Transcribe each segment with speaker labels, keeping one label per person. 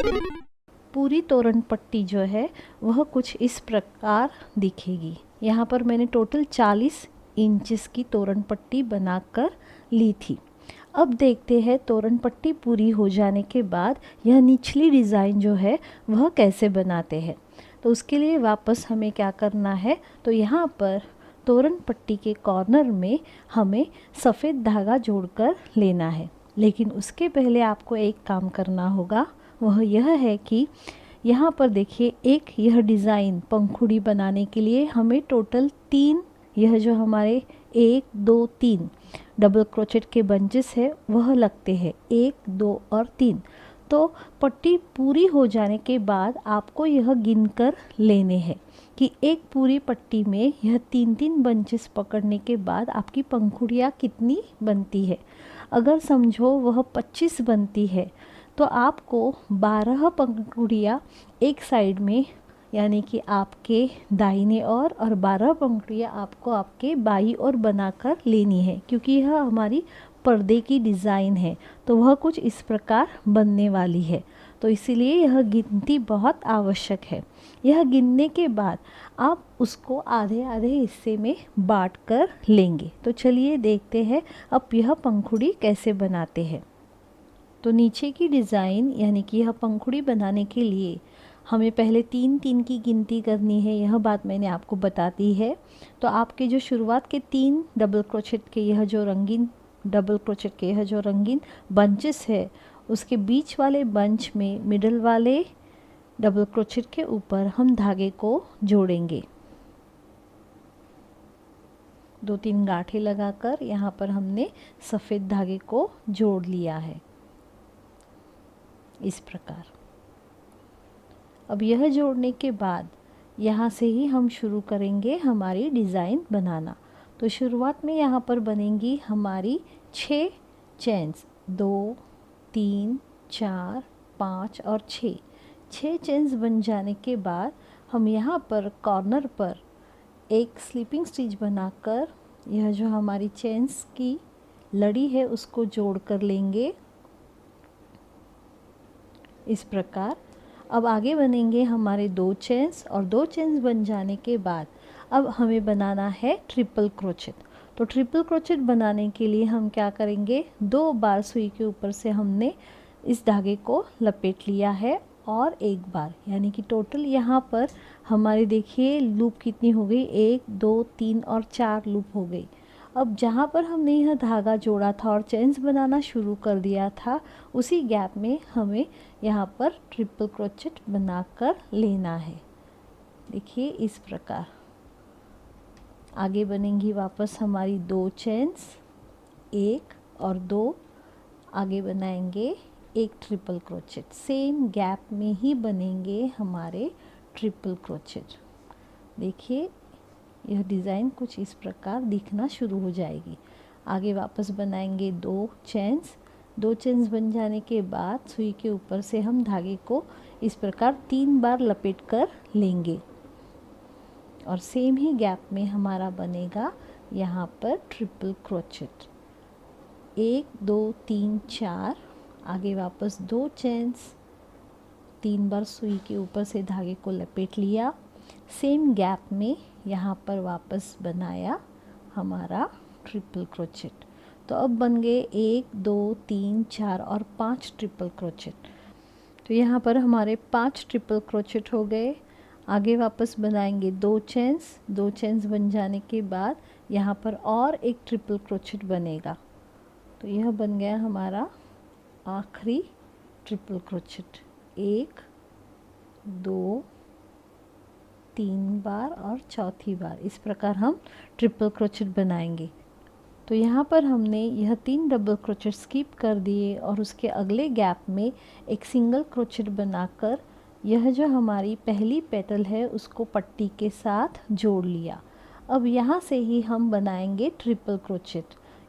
Speaker 1: पूरी तोरण पट्टी जो है वह कुछ इस प्रकार दिखेगी। यहाँ पर मैंने टोटल 40 इंचेस की तोरण पट्टी बनाकर ली थी। अब देखते हैं तोरण पट्टी पूरी हो जाने के बाद यह निचली डिज़ाइन जो है वह कैसे बनाते हैं। तो उसके लिए वापस हमें क्या करना है, तो यहाँ पर तोरण पट्टी के कॉर्नर में हमें सफ़ेद धागा जोड़कर लेना है। लेकिन उसके पहले आपको एक काम करना होगा, वह यह है कि यहाँ पर देखिए एक यह डिज़ाइन पंखुड़ी बनाने के लिए हमें टोटल 3, यह जो हमारे 1 2 3 डबल क्रोचेट के बंचेस है वह लगते हैं, 1 2 और 3। तो पट्टी पूरी हो जाने के बाद आपको यह गिनकर लेने हैं कि एक पूरी पट्टी में यह 3 बंचेस पकड़ने के बाद आपकी पंखुड़ियाँ कितनी बनती है। अगर समझो वह 25 बनती है तो आपको 12 पंखुड़ियाँ एक साइड में यानी कि आपके दाहिने और 12 पंखुड़ियाँ आपको आपके बाईं ओर बनाकर लेनी है, क्योंकि यह हमारी पर्दे की डिज़ाइन है तो वह कुछ इस प्रकार बनने वाली है। तो इसीलिए यह गिनती बहुत आवश्यक है। यह गिनने के बाद आप उसको आधे आधे हिस्से में बांट कर लेंगे। तो चलिए देखते हैं अब यह पंखुड़ी कैसे बनाते हैं। तो नीचे की डिज़ाइन यानी कि यह पंखुड़ी बनाने के लिए हमें पहले 3 की गिनती करनी है, यह बात मैंने आपको बता दी है। तो आपके जो शुरुआत के 3 डबल क्रोचेट के यह जो रंगीन डबल क्रोचेट के यह जो रंगीन बंचेस है, उसके बीच वाले बंच में मिडल वाले डबल क्रोचेट के ऊपर हम धागे को जोड़ेंगे। 2-3 गांठें लगाकर यहाँ पर हमने सफ़ेद धागे को जोड़ लिया है इस प्रकार। अब यह जोड़ने के बाद यहाँ से ही हम शुरू करेंगे हमारी डिज़ाइन बनाना। तो शुरुआत में यहाँ पर बनेंगी हमारी 6 चेन्स, 2 3 4 5 और 6 चेन्स बन जाने के बाद हम यहाँ पर कॉर्नर पर एक स्लीपिंग स्टिच बनाकर यह जो हमारी चेन्स की लड़ी है उसको जोड़ कर लेंगे इस प्रकार। अब आगे बनेंगे हमारे 2 चेन्स और 2 चेन्स बन जाने के बाद अब हमें बनाना है ट्रिपल क्रोचेट। तो ट्रिपल क्रोचेट बनाने के लिए हम क्या करेंगे, 2 बार सुई के ऊपर से हमने इस धागे को लपेट लिया है और एक बार, यानी कि टोटल यहाँ पर हमारी देखिए लूप कितनी हो गई, 1 2 3 और 4 लूप हो गई। अब जहाँ पर हमने यह धागा जोड़ा था और चेन्स बनाना शुरू कर दिया था उसी गैप में हमें यहाँ पर ट्रिपल क्रोचेट बनाकर लेना है। देखिए इस प्रकार आगे बनेंगी वापस हमारी 2 चेन्स, 1 और 2, आगे बनाएंगे एक ट्रिपल क्रोचेट, सेम गैप में ही बनेंगे हमारे ट्रिपल क्रोचेट। देखिए यह डिज़ाइन कुछ इस प्रकार दिखना शुरू हो जाएगी। आगे वापस बनाएंगे 2 चेन्स, 2 चेन्स बन जाने के बाद सुई के ऊपर से हम धागे को इस प्रकार 3 बार लपेट कर लेंगे और सेम ही गैप में हमारा बनेगा यहाँ पर ट्रिपल क्रोचेट, 1 2 3 4, आगे वापस 2 चेन्स, 3 बार सुई के ऊपर से धागे को लपेट लिया, सेम गैप में यहाँ पर वापस बनाया हमारा ट्रिपल क्रोचेट। तो अब बन गए 1 2 3 4 और 5 ट्रिपल क्रोचेट। तो यहाँ पर हमारे 5 ट्रिपल क्रोचेट हो गए। आगे वापस बनाएंगे 2 चेन्स, 2 चेन्स बन जाने के बाद यहाँ पर और एक ट्रिपल क्रोचेट बनेगा। तो यह बन गया हमारा आखिरी ट्रिपल क्रोचेट, 1 2 3 बार और चौथी बार, इस प्रकार हम ट्रिपल क्रोचेट बनाएंगे। तो यहाँ पर हमने यह 3 डबल क्रोचेट स्किप कर दिए और उसके अगले गैप में एक सिंगल क्रोचेट बनाकर यह जो हमारी पहली पेटल है उसको पट्टी के साथ जोड़ लिया। अब यहाँ से ही हम बनाएंगे ट्रिपल क्रोचेट,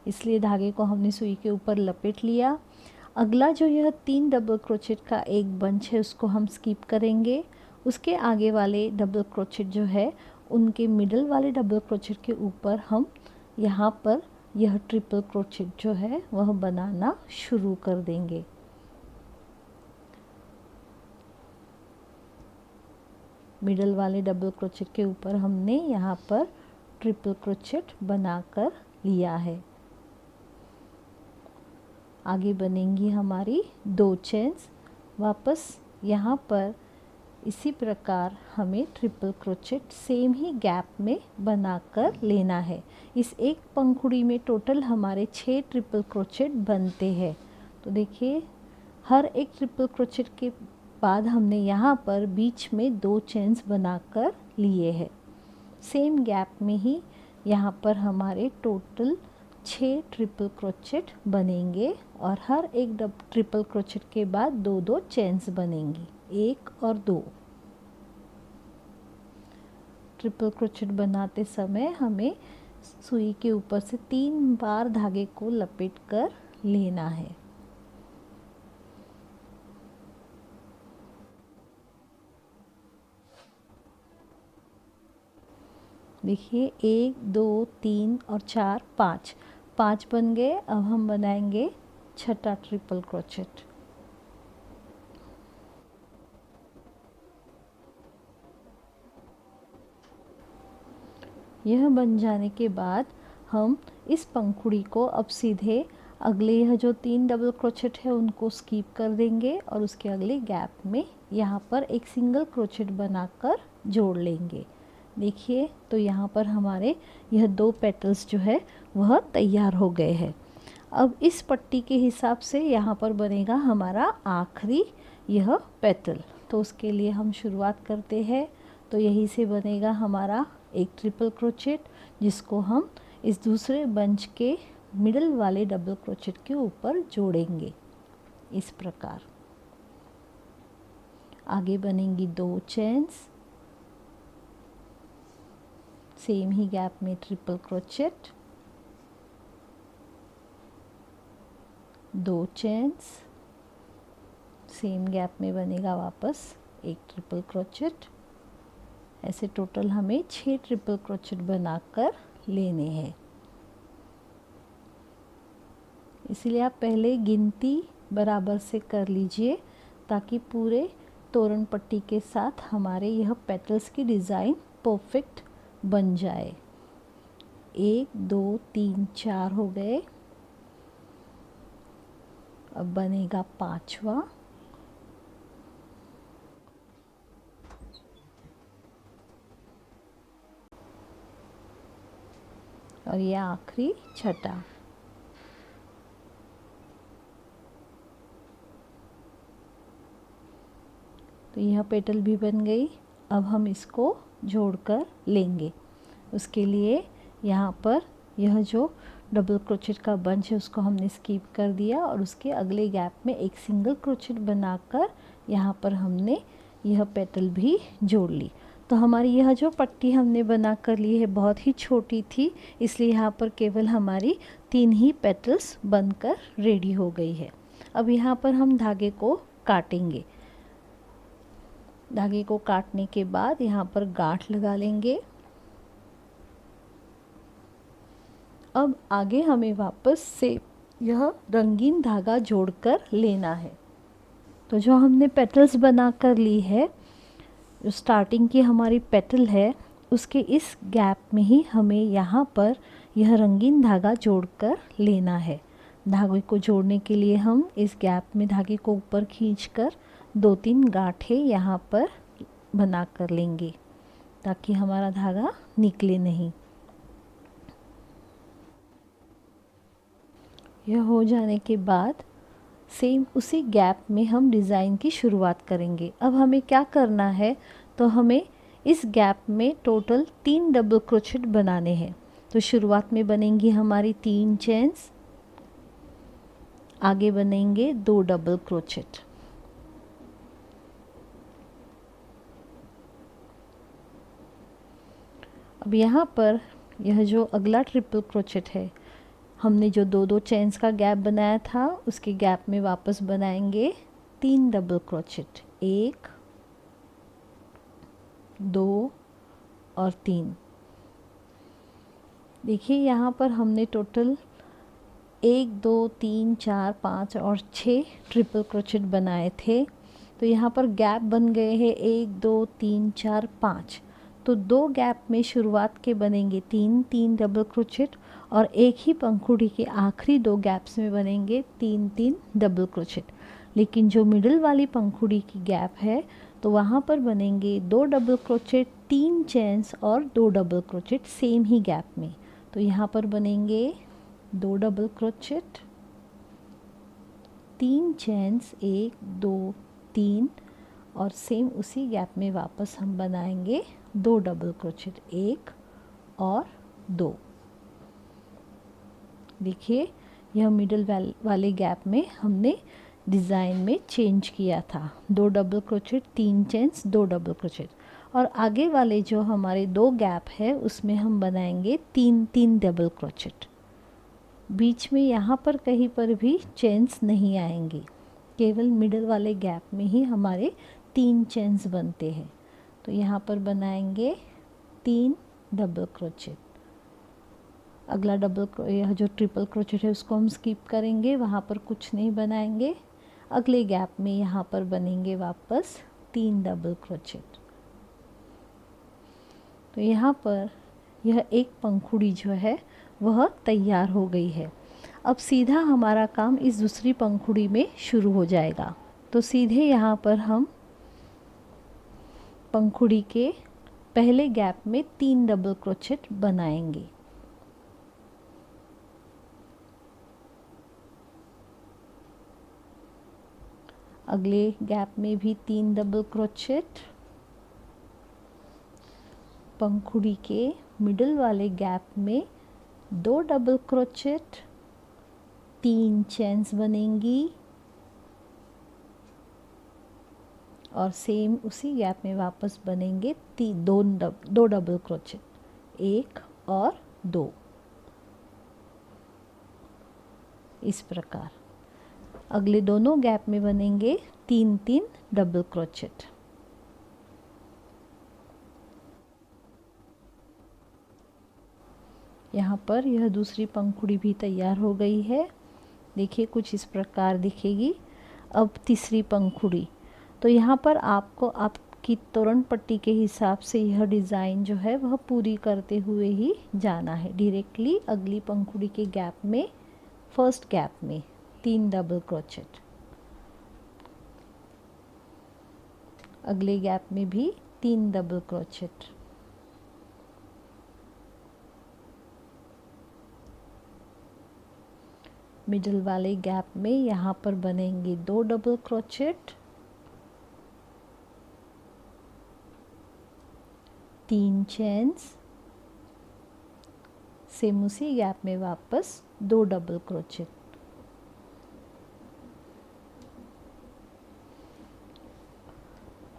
Speaker 1: इसलिए धागे को हमने सुई के ऊपर लपेट लिया। अगला जो यह 3 डबल क्रोचेट का एक बंच है उसको हम स्किप करेंगे। उसके आगे वाले डबल क्रोचेट जो है उनके मिडल वाले डबल क्रोचेट के ऊपर हम यहाँ पर यह ट्रिपल क्रोचेट जो है वह बनाना शुरू कर देंगे। मिडल वाले डबल क्रोचेट के ऊपर हमने यहाँ पर ट्रिपल क्रोचेट बनाकर लिया है। आगे बनेंगी हमारी 2 चेन्स। वापस यहाँ पर इसी प्रकार हमें ट्रिपल क्रोचेट सेम ही गैप में बनाकर लेना है। इस एक पंखुड़ी में टोटल हमारे 6 ट्रिपल क्रोचेट बनते हैं। तो देखिए हर एक ट्रिपल क्रोचेट के बाद हमने यहाँ पर बीच में 2 चेन्स बनाकर लिए हैं। सेम गैप में ही यहाँ पर हमारे टोटल 6 ट्रिपल क्रोचेट बनेंगे और हर एक ट्रिपल क्रोचेट के बाद 2-2 चेन्स बनेंगी, 1 और 2। ट्रिपल क्रोचेट बनाते समय हमें सुई के ऊपर से 3 बार धागे को लपेट कर लेना है। देखिए 1 2 3 और 4 5 बन गए। अब हम बनाएंगे छठा ट्रिपल क्रोचेट। यह बन जाने के बाद हम इस पंखुड़ी को अब सीधे अगले यह जो 3 डबल क्रोचेट है उनको स्किप कर देंगे और उसके अगले गैप में यहाँ पर एक सिंगल क्रोचेट बनाकर जोड़ लेंगे। देखिए तो यहाँ पर हमारे यह 2 पेटल्स जो है वह तैयार हो गए हैं। अब इस पट्टी के हिसाब से यहाँ पर बनेगा हमारा आखिरी यह पेटल। तो उसके लिए हम शुरुआत करते हैं। तो यहीं से बनेगा हमारा एक ट्रिपल क्रोचेट, जिसको हम इस दूसरे बंच के मिडल वाले डबल क्रोचेट के ऊपर जोड़ेंगे इस प्रकार। आगे बनेंगी 2 चेन्स, सेम ही गैप में triple crochet, 2 chains, same gap में बनेगा वापस एक ट्रिपल क्रोचेट। ऐसे टोटल हमें 6 ट्रिपल क्रोचेट बनाकर लेने हैं। इसलिए आप पहले गिनती बराबर से कर लीजिए ताकि पूरे तोरण पट्टी के साथ हमारे यह पेटल्स की डिज़ाइन परफेक्ट बन जाए। 1 2 3 4 हो गए। अब बनेगा 5वां। और यह आखिरी छठा। तो यह पेटल भी बन गई। अब हम इसको जोड़कर लेंगे। उसके लिए यहाँ पर यह जो डबल क्रोचेट का बंच है उसको हमने स्किप कर दिया और उसके अगले गैप में एक सिंगल क्रोचेट बनाकर यहाँ पर हमने यह पेटल भी जोड़ ली। तो हमारी यह जो पट्टी हमने बना कर ली है बहुत ही छोटी थी, इसलिए यहाँ पर केवल हमारी 3 ही पेटल्स बनकर रेडी हो गई है। अब यहाँ पर हम धागे को काटेंगे। धागे को काटने के बाद यहाँ पर गांठ लगा लेंगे। अब आगे हमें वापस से यह रंगीन धागा जोड़कर लेना है। तो जो हमने पेटल्स बना कर ली है, जो स्टार्टिंग की हमारी पेटल है उसके इस गैप में ही हमें यहाँ पर यह रंगीन धागा जोड़कर लेना है। धागे को जोड़ने के लिए हम इस गैप में धागे को ऊपर खींचकर 2-3 गांठें यहाँ पर बना कर लेंगे ताकि हमारा धागा निकले नहीं। यह हो जाने के बाद सेम उसी गैप में हम डिज़ाइन की शुरुआत करेंगे। अब हमें क्या करना है, तो हमें इस गैप में टोटल 3 डबल क्रोचेट बनाने हैं। तो शुरुआत में बनेंगी हमारी 3 चेन्स, आगे बनेंगे 2 डबल क्रोचेट। अब यहाँ पर यह जो अगला ट्रिपल क्रोचेट है, हमने जो 2-2 चेन्स का गैप बनाया था उसके गैप में वापस बनाएंगे 3 डबल क्रोचेट, 1 2 और 3। देखिए यहाँ पर हमने टोटल 1 2 3 4 5 और 6 ट्रिपल क्रोचेट बनाए थे। तो यहाँ पर गैप बन गए हैं 1 2 3 4 5। तो 2 गैप में शुरुआत के बनेंगे 3 3 डबल क्रोचेट और एक ही पंखुड़ी के आखिरी 2 गैप्स में बनेंगे 3 3 डबल क्रोचेट। लेकिन जो मिडिल वाली पंखुड़ी की गैप है तो वहाँ पर बनेंगे 2 डबल क्रोचेट, 3 चेन्स और 2 डबल क्रोचेट सेम ही गैप में। तो यहाँ पर बनेंगे 2 डबल क्रोचेट, 3 चेन्स, 1 2 3 और सेम उसी गैप में वापस हम बनाएंगे 2 डबल क्रोचेट, 1 और 2। देखिए यह मिडल वाले गैप में हमने डिज़ाइन में चेंज किया था। 2 double crochet, 3 chains, 2 double crochet और आगे वाले जो हमारे 2 गैप है उसमें हम बनाएंगे 3 3 डबल क्रोचेट। बीच में यहाँ पर कहीं पर भी चेन्स नहीं आएंगे, केवल मिडल वाले गैप में ही हमारे 3 चेन्स बनते हैं। तो यहाँ पर बनाएंगे 3 डबल क्रोचेट। अगला यह जो ट्रिपल क्रोचेट है उसको हम स्किप करेंगे, वहाँ पर कुछ नहीं बनाएंगे। अगले गैप में यहाँ पर बनेंगे वापस 3 डबल क्रोचेट। तो यहाँ पर यह एक पंखुड़ी जो है वह तैयार हो गई है। अब सीधा हमारा काम इस दूसरी पंखुड़ी में शुरू हो जाएगा। तो सीधे यहाँ पर हम पंखुड़ी के पहले गैप में 3 डबल क्रोचेट बनाएंगे। अगले गैप में भी 3 डबल क्रोचेट। पंखुड़ी के मिडल वाले गैप में 2 डबल क्रोचेट, 3 चेन्स बनेंगी और सेम उसी गैप में वापस बनेंगे 2 डबल क्रोचेट, 1 और 2। इस प्रकार अगले दोनों गैप में बनेंगे 3 3 डबल क्रोचेट। यहाँ पर यह दूसरी पंखुड़ी भी तैयार हो गई है। देखिए कुछ इस प्रकार दिखेगी। अब तीसरी पंखुड़ी, तो यहाँ पर आपको आपकी तोरण पट्टी के हिसाब से यह डिज़ाइन जो है वह पूरी करते हुए ही जाना है। डायरेक्टली अगली पंखुड़ी के गैप में, फर्स्ट गैप में 3 डबल क्रोचेट, अगले गैप में भी 3 डबल क्रोचेट, मिडल वाले गैप में यहाँ पर बनेंगे 2 डबल क्रोचेट, 3 चेन्स, सेम उसी गैप में वापस 2 डबल क्रोचेट।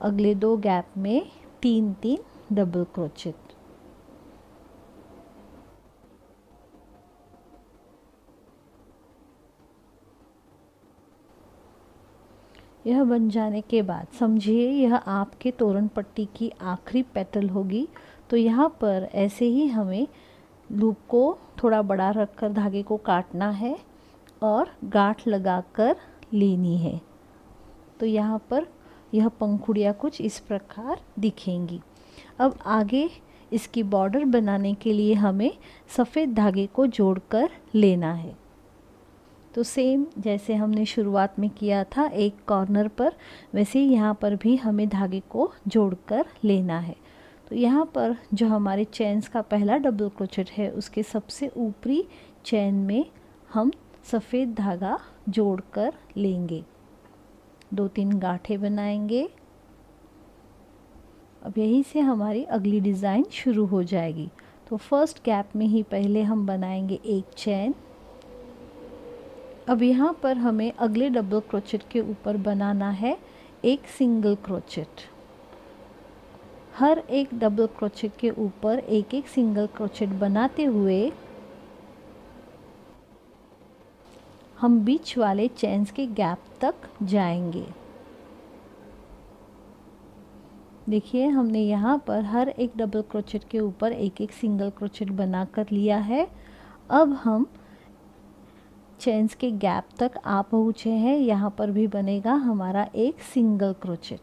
Speaker 1: अगले 2 गैप में 3 3 डबल क्रोचेट। यह बन जाने के बाद समझिए यह आपके तोरण पट्टी की आखिरी पेटल होगी। तो यहाँ पर ऐसे ही हमें लूप को थोड़ा बड़ा रखकर धागे को काटना है और गांठ लगाकर लेनी है। तो यहाँ पर यह पंखुड़ियाँ कुछ इस प्रकार दिखेंगी। अब आगे इसकी बॉर्डर बनाने के लिए हमें सफ़ेद धागे को जोड़कर लेना है। तो सेम जैसे हमने शुरुआत में किया था एक कॉर्नर पर, वैसे ही यहाँ पर भी हमें धागे को जोड़कर लेना है। तो यहाँ पर जो हमारे चेन्स का पहला डबल क्रोचेट है उसके सबसे ऊपरी चेन में हम सफ़ेद धागा जोड़कर लेंगे, 2-3 गांठें बनाएंगे। अब यहीं से हमारी अगली डिज़ाइन शुरू हो जाएगी। तो फर्स्ट गैप में ही पहले हम बनाएंगे एक चेन। अब यहाँ पर हमें अगले डबल क्रोचेट के ऊपर बनाना है एक सिंगल क्रोचेट। हर एक डबल क्रोचेट के ऊपर एक एक सिंगल क्रोचेट बनाते हुए हम बीच वाले चेन्स के गैप तक जाएंगे। देखिए हमने यहाँ पर हर एक डबल क्रोचेट के ऊपर एक एक सिंगल क्रोचेट बनाकर लिया है। अब हम चेन्स के गैप तक आ पहुँचे हैं, यहाँ पर भी बनेगा हमारा एक सिंगल क्रोचेट।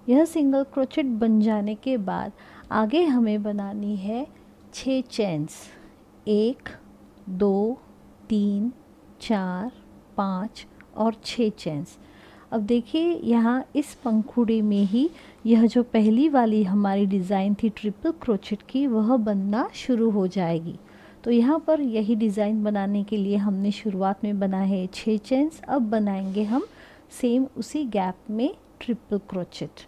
Speaker 1: यह सिंगल क्रोचेट बन जाने के बाद आगे हमें बनानी है 6 चेन्स, 1 2 3 4 5 और 6 चेन्स। अब देखिए यहाँ इस पंखुड़ी में ही यह जो पहली वाली हमारी डिज़ाइन थी ट्रिपल क्रोचेट की, वह बनना शुरू हो जाएगी। तो यहाँ पर यही डिज़ाइन बनाने के लिए हमने शुरुआत में बना है 6 चेन्स। अब बनाएंगे हम सेम उसी गैप में ट्रिपल क्रोचेट।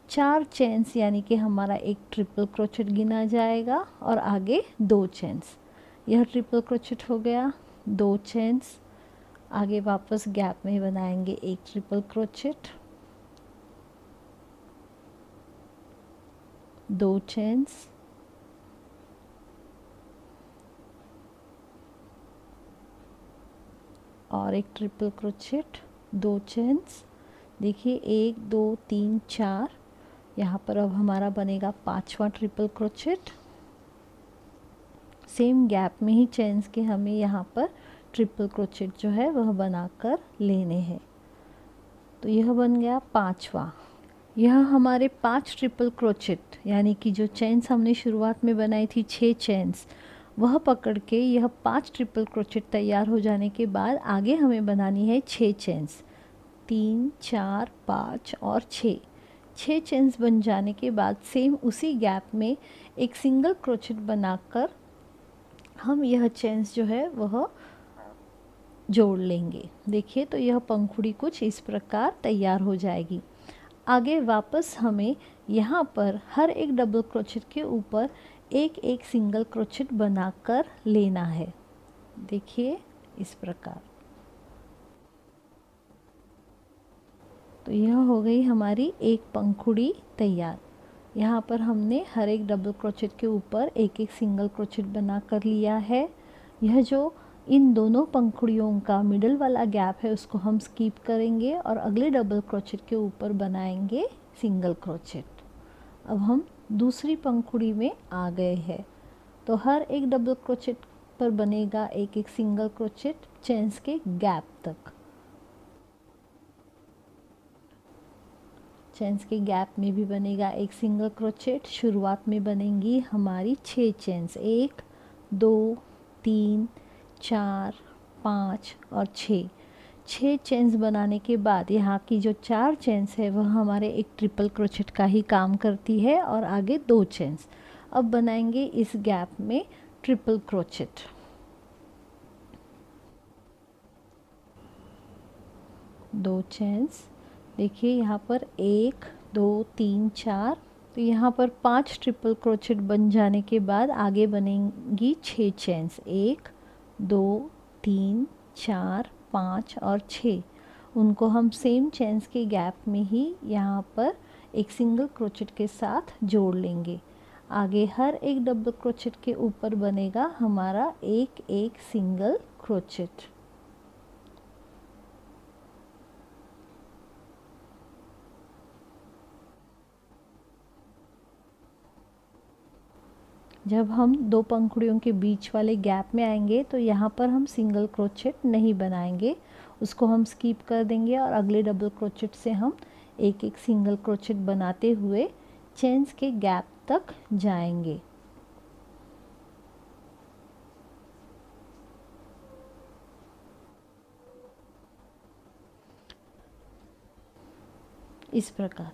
Speaker 1: 4 चेन्स यानी कि हमारा एक ट्रिपल क्रोचेट गिना जाएगा और आगे 2 चेन्स। यह ट्रिपल क्रोचेट हो गया, 2 चेन्स, आगे वापस गैप में बनाएंगे एक ट्रिपल क्रोचेट, 2 चेन्स, और एक ट्रिपल क्रोचेट, 2 चेन्स। देखिए 1 2 3 4, यहाँ पर अब हमारा बनेगा 5वां ट्रिपल क्रोचेट। सेम गैप में ही चेन्स के हमें यहाँ पर ट्रिपल क्रोचेट जो है वह बनाकर लेने हैं। तो यह बन गया 5वां। यह हमारे 5 ट्रिपल क्रोचेट यानी कि जो चेन्स हमने शुरुआत में बनाई थी 6 चेन्स, वह पकड़ के यह 5 ट्रिपल क्रोचेट तैयार हो जाने के बाद आगे हमें बनानी है 6 चेन्स, 3 4 5 और 6 चेन्स बन जाने के बाद सेम उसी गैप में एक सिंगल क्रोचेट बनाकर हम यह चेन्स जो है वह जोड़ लेंगे। देखिए तो यह पंखुड़ी कुछ इस प्रकार तैयार हो जाएगी। आगे वापस हमें यहाँ पर हर एक डबल क्रोचेट के ऊपर एक एक सिंगल क्रोचेट बनाकर लेना है। देखिए इस प्रकार। तो यह हो गई हमारी एक पंखुड़ी तैयार। यहाँ पर हमने हर एक डबल क्रोचेट के ऊपर एक एक सिंगल क्रोचेट बना कर लिया है। यह जो इन दोनों पंखुड़ियों का मिडल वाला गैप है उसको हम स्किप करेंगे और अगले डबल क्रोचेट के ऊपर बनाएंगे सिंगल क्रोचेट। अब हम दूसरी पंखुड़ी में आ गए हैं। तो हर एक डबल क्रोचेट पर बनेगा एक एक सिंगल क्रोचेट चेन्स के गैप तक। चेन्स के गैप में भी बनेगा एक सिंगल क्रोचेट। शुरुआत में बनेंगी हमारी 6 चेन्स, 1 2 3 4 5 और 6 चेन्स बनाने के बाद यहाँ की जो 4 चेन्स है वह हमारे एक ट्रिपल क्रोचेट का ही काम करती है और आगे 2 चेन्स। अब बनाएंगे इस गैप में ट्रिपल क्रोचेट। दो चेन्स, देखिए यहाँ पर 1 2 3 4, तो यहाँ पर 5 ट्रिपल क्रोचेट बन जाने के बाद आगे बनेंगी 6 चेन्स, 1 2 3 4 5 और 6। उनको हम सेम चेन्स के गैप में ही यहाँ पर एक सिंगल क्रोचेट के साथ जोड़ लेंगे। आगे हर एक डबल क्रोचेट के ऊपर बनेगा हमारा एक एक सिंगल क्रोचेट। जब हम दो पंखुड़ियों के बीच वाले गैप में आएंगे तो यहाँ पर हम सिंगल क्रोचेट नहीं बनाएंगे, उसको हम स्किप कर देंगे और अगले डबल क्रोचेट से हम एक एक सिंगल क्रोचेट बनाते हुए चेन्स के गैप तक जाएंगे। इस प्रकार।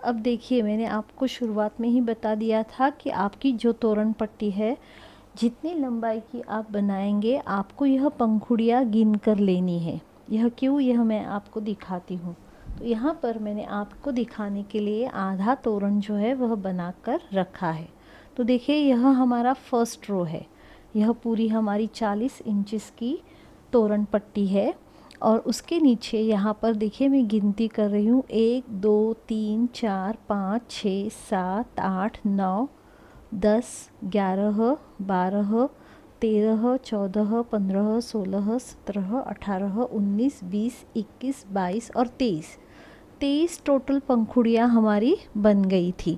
Speaker 1: अब देखिए मैंने आपको शुरुआत में ही बता दिया था कि आपकी जो तोरण पट्टी है जितनी लंबाई की आप बनाएंगे आपको यह पंखुड़ियाँ गिन कर लेनी है। यह क्यों, यह मैं आपको दिखाती हूँ। तो यहाँ पर मैंने आपको दिखाने के लिए आधा तोरण जो है वह बनाकर रखा है। तो देखिए यह हमारा फर्स्ट रो है। यह पूरी हमारी 40 इंचेस की तोरण पट्टी है और उसके नीचे यहाँ पर देखिए मैं गिनती कर रही हूँ 1 2 3 4 5 6 7 8 9 10 11 12 13 14 15 16 17 18 19 20 21 22 और 23 टोटल पंखुड़ियाँ हमारी बन गई थी।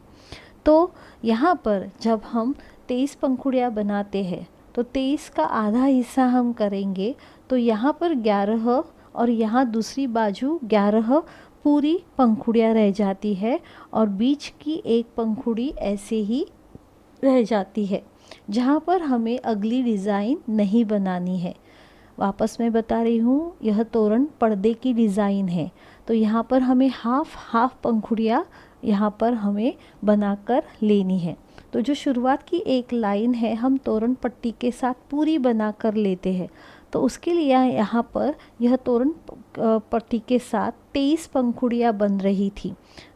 Speaker 1: तो यहाँ पर जब हम 23 पंखुड़ियाँ बनाते हैं तो 23 का आधा हिस्सा हम करेंगे तो यहाँ पर 11 और यहाँ दूसरी बाजू 11 पूरी पंखुड़ियाँ रह जाती है और बीच की एक पंखुड़ी ऐसे ही रह जाती है, जहाँ पर हमें अगली डिज़ाइन नहीं बनानी है। वापस मैं बता रही हूँ, यह तोरण पर्दे की डिज़ाइन है, तो यहाँ पर हमें हाफ पंखुड़ियाँ यहाँ पर हमें बनाकर लेनी है। तो जो शुरुआत की एक लाइन है हम तोरण पट्टी के साथ पूरी बनाकर लेते हैं, तो उसके लिए यहाँ पर यह तोरण पट्टी के साथ 23 पंखुड़ियाँ बन रही थी,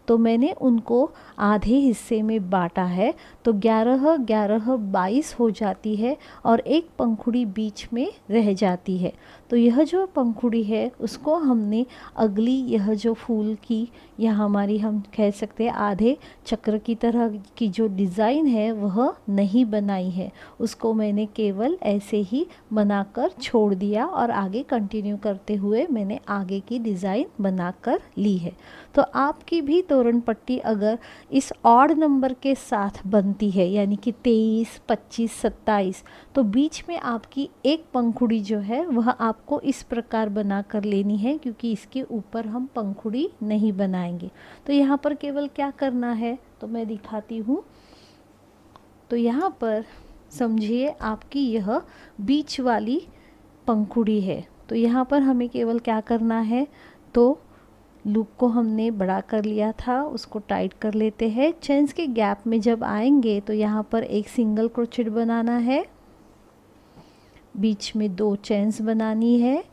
Speaker 1: तो मैंने उनको आधे हिस्से में बांटा है, तो 11 11 22 हो जाती है और एक पंखुड़ी बीच में रह जाती है। तो यह जो पंखुड़ी है उसको हमने अगली यह जो फूल की या हमारी हम कह सकते हैं आधे चक्र की तरह की जो डिज़ाइन है वह नहीं बनाई है, उसको मैंने केवल ऐसे ही बनाकर छोड़ दिया और आगे कंटिन्यू करते हुए मैंने आगे की डिज़ाइन बनाकर ली है। तो आपकी भी तोरण पट्टी अगर इस ऑड नंबर के साथ बनती है, यानी कि 23, 25, 27, तो बीच में आपकी एक पंखुड़ी जो है वह आपको इस प्रकार बना कर लेनी है, क्योंकि इसके ऊपर हम पंखुड़ी नहीं बनाएंगे। तो यहाँ पर केवल क्या करना है तो मैं दिखाती हूँ। तो यहाँ पर समझिए आपकी यह बीच वाली पंखुड़ी है, तो यहाँ पर हमें केवल क्या करना है, तो लूप को हमने बड़ा कर लिया था, उसको टाइट कर लेते हैं। चेन्स के गैप में जब आएंगे तो यहाँ पर एक सिंगल क्रोचेट बनाना है, बीच में 2 चेन्स बनानी है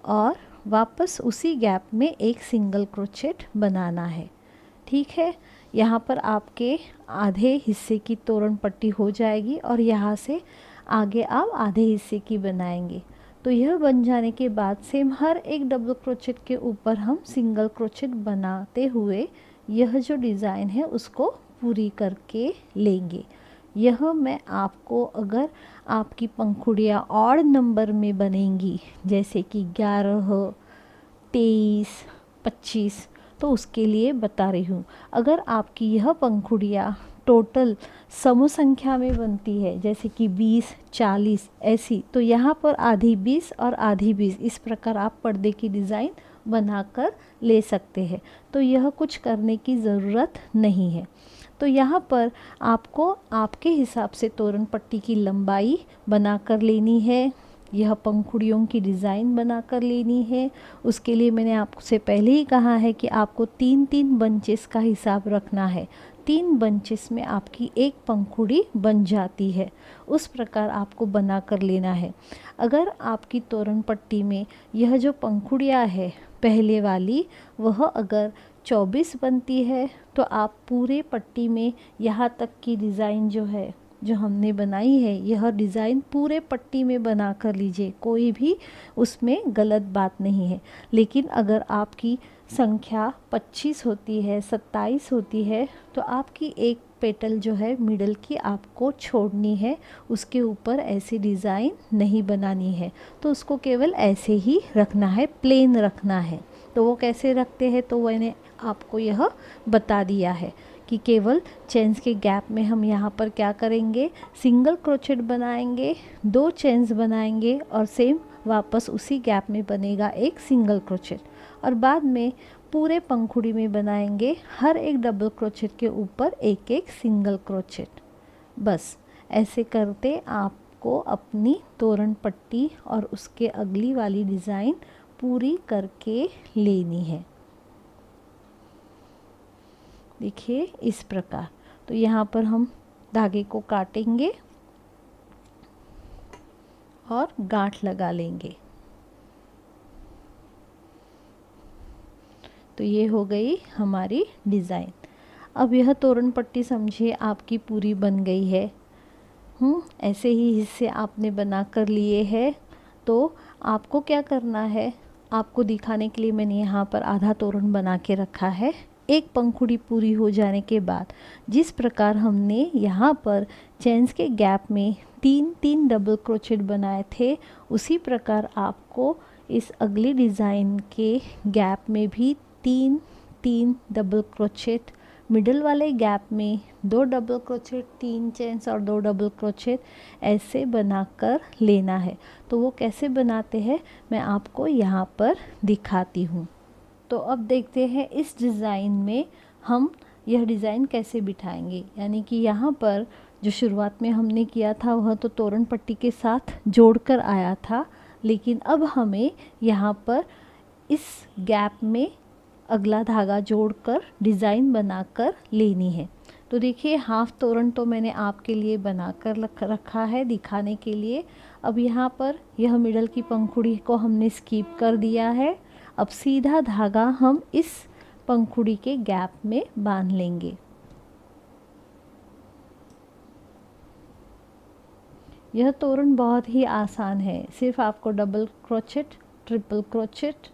Speaker 1: और वापस उसी गैप में एक सिंगल क्रोचेट बनाना है। ठीक है, यहाँ पर आपके आधे हिस्से की तोरण पट्टी हो जाएगी और यहाँ से आगे आप आधे हिस्से की बनाएंगे। तो यह बन जाने के बाद सेम हर एक डबल क्रोचेट के ऊपर हम सिंगल क्रोचेट बनाते हुए यह जो डिज़ाइन है उसको पूरी करके लेंगे। यह मैं आपको, अगर आपकी पंखुड़ियाँ ऑड नंबर में बनेंगी जैसे कि 11, 23, 25, तो उसके लिए बता रही हूँ। अगर आपकी यह पंखुड़ियाँ टोटल समूह संख्या में बनती है जैसे कि 20, 40 ऐसी, तो यहाँ पर आधी 20 और आधी 20 इस प्रकार आप पर्दे की डिज़ाइन बनाकर ले सकते हैं। तो यह कुछ करने की ज़रूरत नहीं है। तो यहाँ पर आपको आपके हिसाब से तोरण पट्टी की लंबाई बना कर लेनी है, यह पंखुड़ियों की डिज़ाइन बना कर लेनी है। उसके लिए मैंने आपसे पहले ही कहा है कि आपको 3-3 बंचेस का हिसाब रखना है। 3 बंचेस में आपकी एक पंखुड़ी बन जाती है, उस प्रकार आपको बना कर लेना है। अगर आपकी तोरण पट्टी में यह जो पंखुड़ियाँ है पहले वाली वह अगर 24 बनती है, तो आप पूरे पट्टी में यहाँ तक की डिज़ाइन जो है जो हमने बनाई है यह डिज़ाइन पूरे पट्टी में बना कर लीजिए, कोई भी उसमें गलत बात नहीं है। लेकिन अगर आपकी संख्या 25 होती है, 27 होती है, तो आपकी एक पेटल जो है मिडल की आपको छोड़नी है, उसके ऊपर ऐसी डिज़ाइन नहीं बनानी है, तो उसको केवल ऐसे ही रखना है, प्लेन रखना है। तो वो कैसे रखते हैं तो मैंने आपको यह बता दिया है कि केवल चेन्स के गैप में हम यहाँ पर क्या करेंगे, सिंगल क्रोचेट बनाएंगे, 2 चेन्स बनाएंगे और सेम वापस उसी गैप में बनेगा एक सिंगल क्रोचेट, और बाद में पूरे पंखुड़ी में बनाएंगे हर एक डबल क्रोचेट के ऊपर एक एक सिंगल क्रोचेट। बस ऐसे करते आपको अपनी तोरण पट्टी और उसके अगली वाली डिज़ाइन पूरी करके लेनी है। देखिए इस प्रकार। तो यहाँ पर हम धागे को काटेंगे और गांठ लगा लेंगे। तो ये हो गई हमारी डिज़ाइन। अब यह तोरण पट्टी समझिए आपकी पूरी बन गई है। ऐसे ही हिस्से आपने बना कर लिए हैं। तो आपको क्या करना है, आपको दिखाने के लिए मैंने यहाँ पर आधा तोरण बना के रखा है। एक पंखुड़ी पूरी हो जाने के बाद जिस प्रकार हमने यहाँ पर चेन्स के गैप में 3-3 डबल क्रोचेट बनाए थे, उसी प्रकार आपको इस अगली डिज़ाइन के गैप में भी 3-3 डबल क्रोचेट मिडल वाले गैप में 2 डबल क्रोचेट, 3 चेन्स और 2 डबल क्रोचेट ऐसे बनाकर लेना है। तो वो कैसे बनाते हैं मैं आपको यहाँ पर दिखाती हूँ। तो अब देखते हैं इस डिज़ाइन में हम यह डिज़ाइन कैसे बिठाएंगे। यानी कि यहाँ पर जो शुरुआत में हमने किया था वह तो तोरण पट्टी के साथ जोड़कर आया था, लेकिन अब हमें यहाँ पर इस गैप में अगला धागा जोड़कर डिज़ाइन बनाकर लेनी है। तो देखिए हाफ तोरण तो मैंने आपके लिए बनाकर रखा है दिखाने के लिए। अब यहाँ पर यह मिडल की पंखुड़ी को हमने स्किप कर दिया है। अब सीधा धागा हम इस पंखुड़ी के गैप में बांध लेंगे। यह तोरण बहुत ही आसान है, सिर्फ आपको डबल क्रोचेट, ट्रिपल क्रोचेट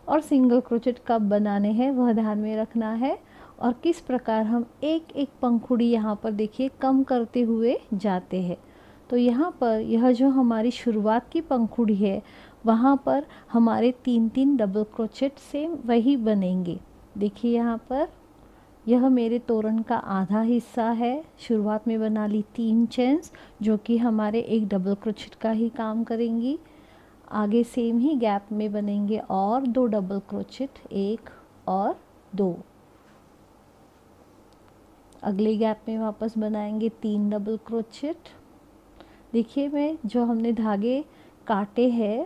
Speaker 1: और सिंगल क्रोचेट कब बनाने हैं वह ध्यान में रखना है, और किस प्रकार हम एक एक पंखुड़ी यहाँ पर देखिए कम करते हुए जाते हैं। तो यहाँ पर यह जो हमारी शुरुआत की पंखुड़ी है वहाँ पर हमारे 3-3 डबल क्रोचेट सेम वही बनेंगे। देखिए यहाँ पर यह मेरे तोरण का आधा हिस्सा है। शुरुआत में बना ली 3 चेन्स जो कि हमारे एक डबल क्रोचेट का ही काम करेंगी। आगे सेम ही गैप में बनेंगे और 2 डबल क्रोचेट, 1 और 2। अगले गैप में वापस बनाएंगे 3 डबल क्रोचेट। देखिए मैं जो हमने धागे काटे हैं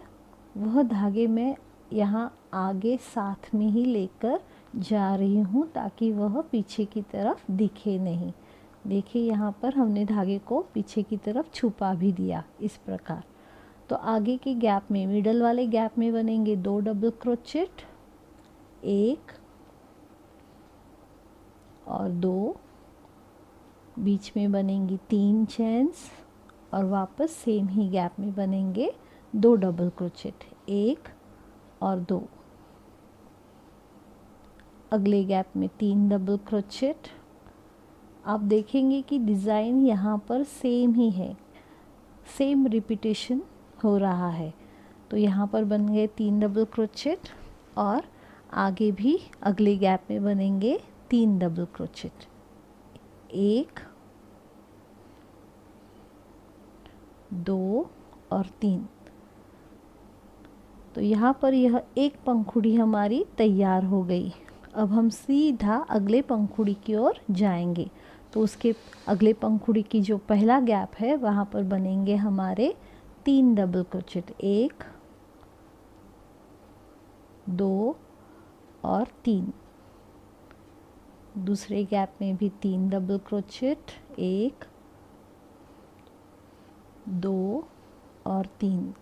Speaker 1: वह धागे मैं यहाँ आगे साथ में ही लेकर जा रही हूँ ताकि वह पीछे की तरफ दिखे नहीं। देखिए यहाँ पर हमने धागे को पीछे की तरफ छुपा भी दिया इस प्रकार। तो आगे के गैप में, मिडल वाले गैप में बनेंगे 2 डबल क्रोचेट, 1 और 2। बीच में बनेंगी 3 चेन्स और वापस सेम ही गैप में बनेंगे 2 डबल क्रोचेट, 1 और 2। अगले गैप में 3 डबल क्रोचेट। आप देखेंगे कि डिज़ाइन यहाँ पर सेम ही है, सेम रिपीटेशन हो रहा है। तो यहाँ पर बन गए 3 डबल क्रोचेट और आगे भी अगले गैप में बनेंगे 3 डबल क्रोचेट, 1, 2 और 3। तो यहाँ पर यह एक पंखुड़ी हमारी तैयार हो गई। अब हम सीधा अगले पंखुड़ी की ओर जाएंगे। तो उसके अगले पंखुड़ी की जो पहला गैप है वहाँ पर बनेंगे हमारे 3 डबल क्रोचेट, 1, 2 और 3। दूसरे गैप में भी 3 डबल क्रोचेट, 1, 2 और 3।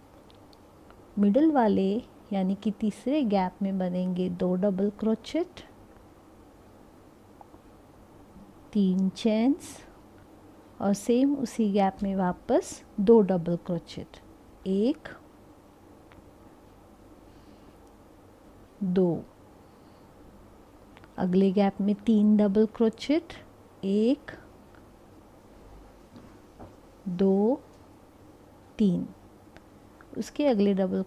Speaker 1: मिडल वाले यानी कि तीसरे गैप में बनेंगे 2 डबल क्रोचेट, 3 चेन्स और सेम उसी गैप में वापस 2 डबल क्रोचेट, 1, 2। अगले गैप में 3 डबल क्रोचेट, 1, 2, 3। उसके अगले डबल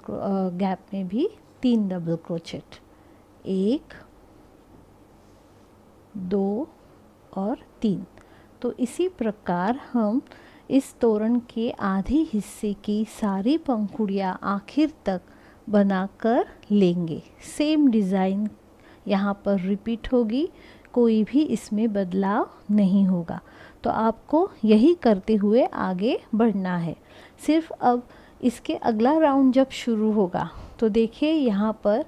Speaker 1: गैप में भी 3 डबल क्रोचेट, 1, 2 और 3। तो इसी प्रकार हम इस तोरण के आधे हिस्से की सारी पंखुड़ियाँ आखिर तक बनाकर लेंगे। सेम डिज़ाइन यहाँ पर रिपीट होगी, कोई भी इसमें बदलाव नहीं होगा। तो आपको यही करते हुए आगे बढ़ना है। सिर्फ अब इसके अगला राउंड जब शुरू होगा तो देखिए यहाँ पर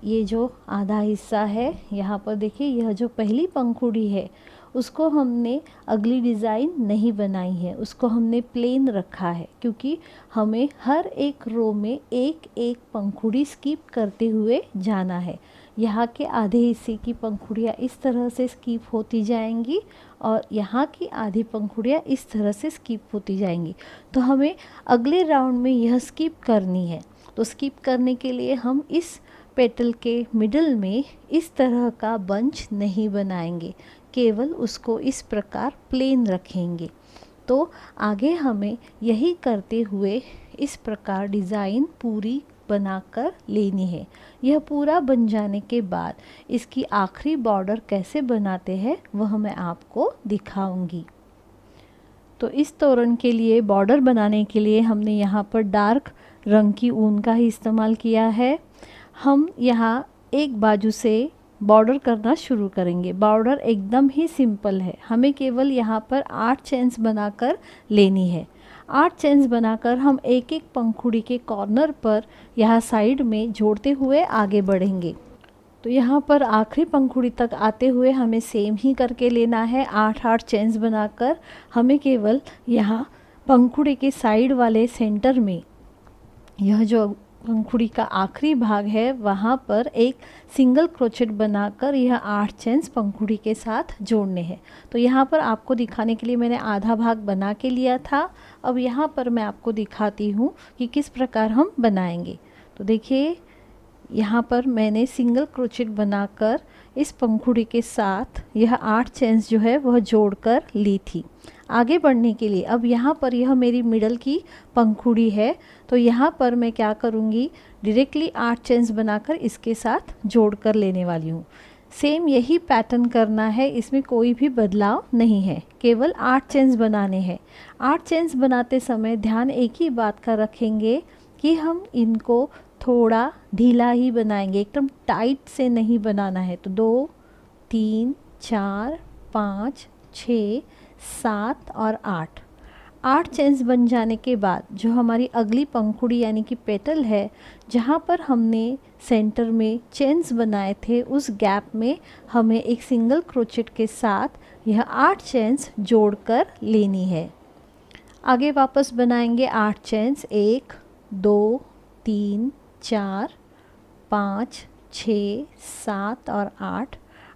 Speaker 1: ये जो आधा हिस्सा है, यहाँ पर देखिए यह जो पहली पंखुड़ी है उसको हमने अगली डिज़ाइन नहीं बनाई है, उसको हमने प्लेन रखा है क्योंकि हमें हर एक रो में एक एक पंखुड़ी स्किप करते हुए जाना है। यहाँ के आधे हिस्से की पंखुड़ियाँ इस तरह से स्किप होती जाएंगी और यहाँ की आधी पंखुड़ियाँ इस तरह से स्किप होती जाएंगी। तो हमें अगले राउंड में यह स्किप करनी है। तो स्किप करने के लिए हम इस पेटल के मिडल में इस तरह का बंच नहीं बनाएंगे, केवल उसको इस प्रकार प्लेन रखेंगे। तो आगे हमें यही करते हुए इस प्रकार डिज़ाइन पूरी बनाकर लेनी है। यह पूरा बन जाने के बाद इसकी आखिरी बॉर्डर कैसे बनाते हैं वह मैं आपको दिखाऊंगी। तो इस तोरण के लिए बॉर्डर बनाने के लिए हमने यहाँ पर डार्क रंग की ऊन का ही इस्तेमाल किया है। हम यहाँ एक बाजू से बॉर्डर करना शुरू करेंगे। बॉर्डर एकदम ही सिंपल है, हमें केवल यहाँ पर 8 चेन्स बनाकर लेनी है। 8 चेन्स बनाकर हम एक एक पंखुड़ी के कॉर्नर पर यहाँ साइड में जोड़ते हुए आगे बढ़ेंगे। तो यहाँ पर आखिरी पंखुड़ी तक आते हुए हमें सेम ही करके लेना है। 8-8 चेन्स बनाकर हमें केवल यहाँ पंखुड़ी के साइड वाले सेंटर में, यह जो पंखुड़ी का आखिरी भाग है वहाँ पर एक सिंगल क्रोचेट बनाकर यह 8 चेन्स पंखुड़ी के साथ जोड़ने हैं। तो यहाँ पर आपको दिखाने के लिए मैंने आधा भाग बना के लिया था। अब यहाँ पर मैं आपको दिखाती हूँ कि किस प्रकार हम बनाएंगे। तो देखिए यहाँ पर मैंने सिंगल क्रोचेट बनाकर इस पंखुड़ी के साथ यह 8 चेन्स जो है वह जोड़कर ली थी। आगे बढ़ने के लिए अब यहाँ पर यह मेरी मिडल की पंखुड़ी है, तो यहाँ पर मैं क्या करूँगी, डायरेक्टली 8 चेन्स बनाकर इसके साथ जोड़कर लेने वाली हूँ। सेम यही पैटर्न करना है, इसमें कोई भी बदलाव नहीं है, केवल 8 चेन्स बनाने हैं। 8 चेन्स बनाते समय ध्यान एक ही बात का रखेंगे कि हम इनको थोड़ा ढीला ही बनाएंगे, एकदम टाइट से नहीं बनाना है। तो 2, 3, 4, 5, 6, 7 और 8 चेन्स बन जाने के बाद जो हमारी अगली पंखुड़ी यानी कि पेटल है, जहाँ पर हमने सेंटर में चेन्स बनाए थे उस गैप में हमें एक सिंगल क्रोचेट के साथ यह 8 चेन्स जोड़कर लेनी है। आगे वापस बनाएंगे 8 चेन्स, 1, 2, 3, 4, 5, 6, 7 और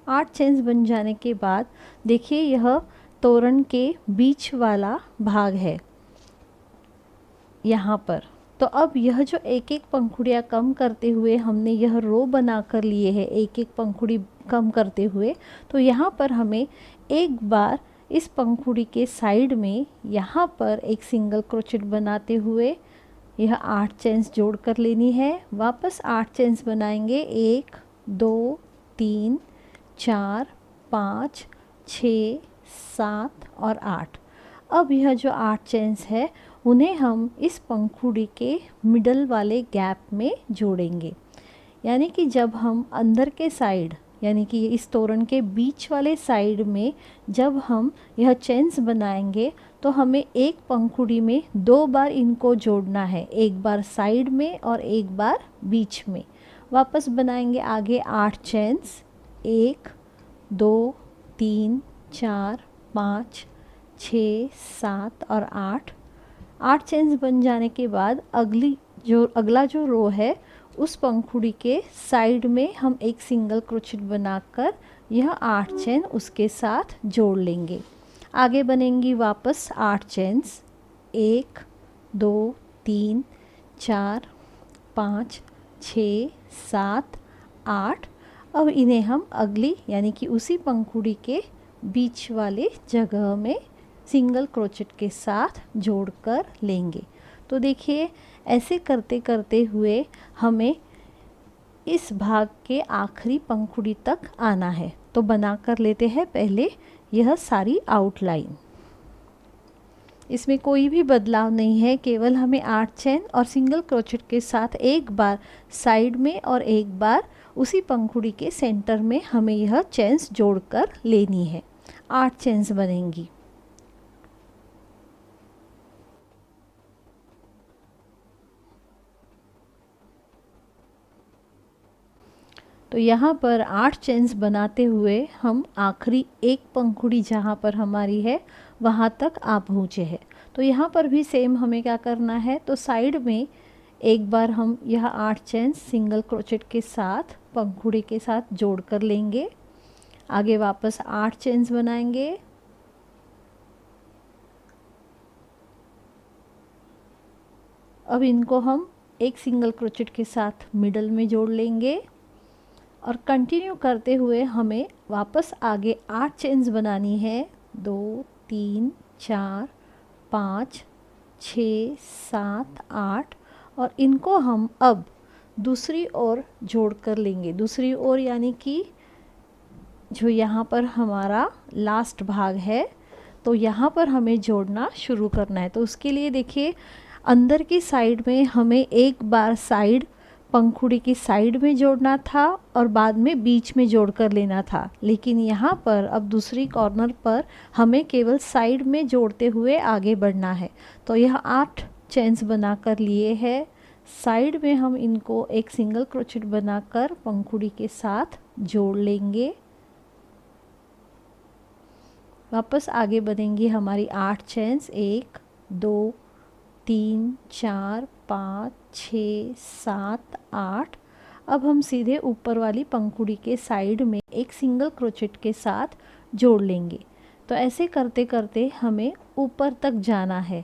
Speaker 1: 8 चेन्स बन जाने के बाद देखिए यह तोरण के बीच वाला भाग है यहाँ पर। तो अब यह जो एक एक पंखुड़ियाँ कम करते हुए हमने यह रो बना कर लिए है, एक एक पंखुड़ी कम करते हुए, तो यहाँ पर हमें एक बार इस पंखुड़ी के साइड में यहाँ पर एक सिंगल क्रोचेट बनाते हुए यह 8 चेन्स जोड़ कर लेनी है। वापस 8 चेन्स बनाएंगे, 1, 2, 3, 4, 5, 6, 7 और 8। अब यह जो 8 चेन्स है उन्हें हम इस पंखुड़ी के मिडल वाले गैप में जोड़ेंगे। यानी कि जब हम अंदर के साइड यानी कि इस तोरण के बीच वाले साइड में जब हम यह चेन्स बनाएंगे तो हमें एक पंखुड़ी में 2 बार इनको जोड़ना है, एक बार साइड में और एक बार बीच में। वापस बनाएंगे आगे 8 चेन्स, 1, 2, 3, 4, 5, 6, 7 और 8 चेन्स बन जाने के बाद अगला जो रो है उस पंखुड़ी के साइड में हम एक सिंगल क्रोचेट बनाकर यह 8 चेन उसके साथ जोड़ लेंगे। आगे बनेंगी वापस 8 चेन्स, 1, 2, 3, 4, 5, 6, 7, 8। अब इन्हें हम अगली यानी कि उसी पंखुड़ी के बीच वाले जगह में सिंगल क्रोचेट के साथ जोड़कर लेंगे। तो देखिए ऐसे करते करते हुए हमें इस भाग के आखिरी पंखुड़ी तक आना है। तो बना कर लेते हैं पहले यह सारी आउटलाइन। इसमें कोई भी बदलाव नहीं है, केवल हमें 8 चेन और सिंगल क्रोचेट के साथ एक बार साइड में और एक बार उसी पंखुड़ी के सेंटर में हमें यह चेन्स जोड़कर लेनी है। 8 चेन्स बनेंगी। तो यहाँ पर 8 चेन्स बनाते हुए हम आखिरी एक पंखुड़ी जहाँ पर हमारी है वहाँ तक आ पहुँचे हैं। तो यहाँ पर भी सेम हमें क्या करना है, तो साइड में एक बार हम यह 8 चेन्स सिंगल क्रोचेट के साथ पंखुड़ी के साथ जोड़ कर लेंगे। आगे वापस 8 चेन्स बनाएंगे। अब इनको हम एक सिंगल क्रोचेट के साथ मिडल में जोड़ लेंगे और कंटिन्यू करते हुए हमें वापस आगे 8 चेन्स बनानी है। 2, 3, 4, 5, 6, 7, 8 और इनको हम अब दूसरी ओर जोड़ कर लेंगे। दूसरी ओर यानी कि जो यहाँ पर हमारा लास्ट भाग है, तो यहाँ पर हमें जोड़ना शुरू करना है। तो उसके लिए देखिए, अंदर की साइड में हमें एक बार साइड पंखुड़ी की साइड में जोड़ना था और बाद में बीच में जोड़ कर लेना था, लेकिन यहाँ पर अब दूसरी कॉर्नर पर हमें केवल साइड में जोड़ते हुए आगे बढ़ना है। तो यह 8 चेन्स बना कर लिए हैं। साइड में हम इनको एक सिंगल क्रोचेट बनाकर पंखुड़ी के साथ जोड़ लेंगे। वापस आगे बढ़ेंगी हमारी 8 चेन्स, 1 2 3 4 5 6 7 8। अब हम सीधे ऊपर वाली पंखुड़ी के साइड में एक सिंगल क्रोचेट के साथ जोड़ लेंगे। तो ऐसे करते करते हमें ऊपर तक जाना है।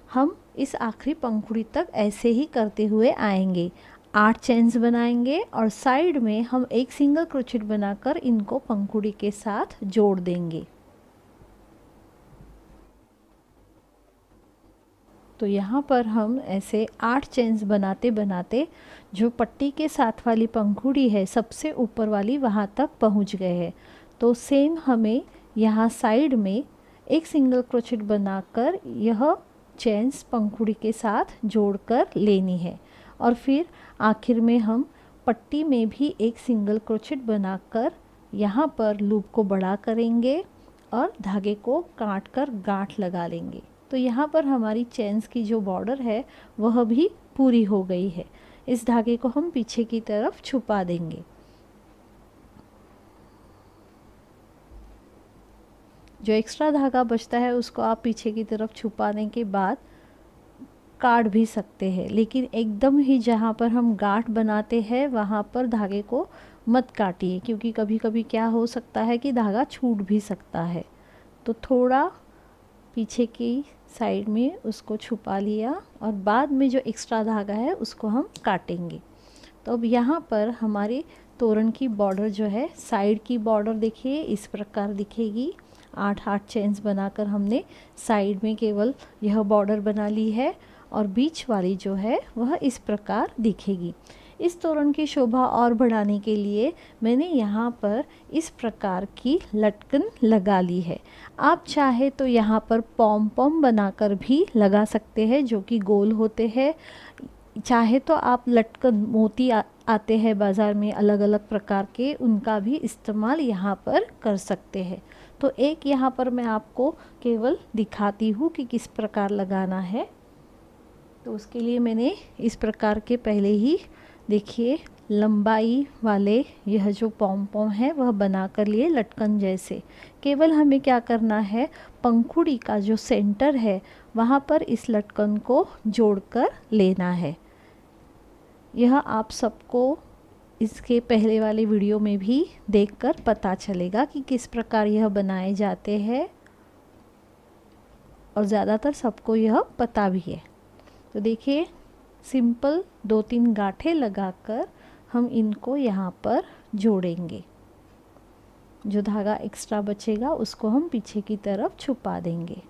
Speaker 1: हम इस आखिरी पंखुड़ी तक ऐसे ही करते हुए आएंगे। 8 चेन्स बनाएंगे और साइड में हम एक सिंगल क्रोचेट बनाकर इनको पंखुड़ी के साथ जोड़ देंगे। तो यहाँ पर हम ऐसे 8 चेन्स बनाते बनाते जो पट्टी के साथ वाली पंखुड़ी है सबसे ऊपर वाली, वहाँ तक पहुँच गए हैं। तो सेम हमें यहाँ साइड में एक सिंगल क्रोचेट बनाकर यह चेन्स पंखुड़ी के साथ जोड़कर लेनी है। और फिर आखिर में हम पट्टी में भी एक सिंगल क्रोचेट बनाकर यहाँ पर लूप को बड़ा करेंगे और धागे को काट कर गांठ लगा लेंगे। तो यहाँ पर हमारी चेन्स की जो बॉर्डर है वह भी पूरी हो गई है। इस धागे को हम पीछे की तरफ छुपा देंगे। जो एक्स्ट्रा धागा बचता है उसको आप पीछे की तरफ छुपाने के बाद काट भी सकते हैं, लेकिन एकदम ही जहाँ पर हम गांठ बनाते हैं वहाँ पर धागे को मत काटिए, क्योंकि कभी कभी क्या हो सकता है कि धागा छूट भी सकता है। तो थोड़ा पीछे की साइड में उसको छुपा लिया और बाद में जो एक्स्ट्रा धागा है उसको हम काटेंगे। तो अब यहाँ पर हमारे तोरण की बॉर्डर जो है, साइड की बॉर्डर देखिए इस प्रकार दिखेगी। 8 चेन्स बनाकर हमने साइड में केवल यह बॉर्डर बना ली है और बीच वाली जो है वह इस प्रकार दिखेगी। इस तोरण की शोभा और बढ़ाने के लिए मैंने यहाँ पर इस प्रकार की लटकन लगा ली है। आप चाहे तो यहाँ पर पॉम पॉम बनाकर भी लगा सकते हैं जो कि गोल होते हैं। चाहे तो आप लटकन मोती आते हैं बाज़ार में अलग अलग प्रकार के, उनका भी इस्तेमाल यहाँ पर कर सकते हैं। तो एक यहाँ पर मैं आपको केवल दिखाती हूँ कि किस प्रकार लगाना है। तो उसके लिए मैंने इस प्रकार के पहले ही देखिए लंबाई वाले यह जो पॉम पॉम है वह बना कर लिए लटकन जैसे। केवल हमें क्या करना है, पंखुड़ी का जो सेंटर है वहाँ पर इस लटकन को जोड़कर लेना है। यह आप सबको इसके पहले वाले वीडियो में भी देखकर पता चलेगा कि किस प्रकार यह बनाए जाते हैं, और ज़्यादातर सबको यह पता भी है। तो देखिए सिंपल 2-3 गांठें लगाकर हम इनको यहाँ पर जोड़ेंगे। जो धागा एक्स्ट्रा बचेगा उसको हम पीछे की तरफ छुपा देंगे।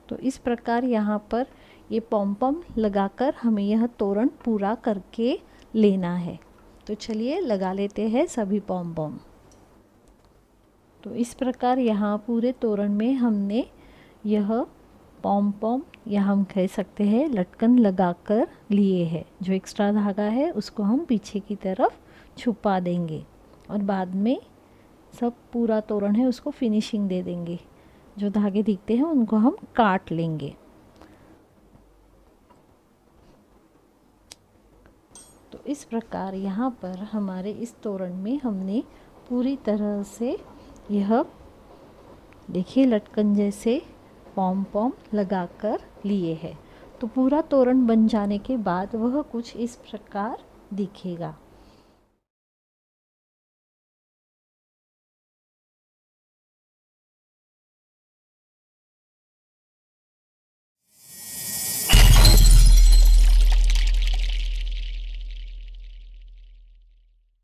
Speaker 1: तो इस प्रकार यहाँ पर ये पॉम पॉम लगाकर हमें यह तोरण पूरा करके लेना है। तो चलिए लगा लेते हैं सभी पॉम पॉम। तो इस प्रकार यहाँ पूरे तोरण में हमने यह पॉम पॉम या हम कह सकते हैं लटकन लगाकर लिए है। जो एक्स्ट्रा धागा है उसको हम पीछे की तरफ छुपा देंगे और बाद में सब पूरा तोरण है उसको फिनिशिंग दे देंगे। जो धागे दिखते हैं उनको हम काट लेंगे। तो इस प्रकार यहाँ पर हमारे इस तोरण में हमने पूरी तरह से यह देखिए लटकन जैसे पॉम पॉम लगाकर लिए है। तो पूरा तोरण बन जाने के बाद वह कुछ इस प्रकार दिखेगा।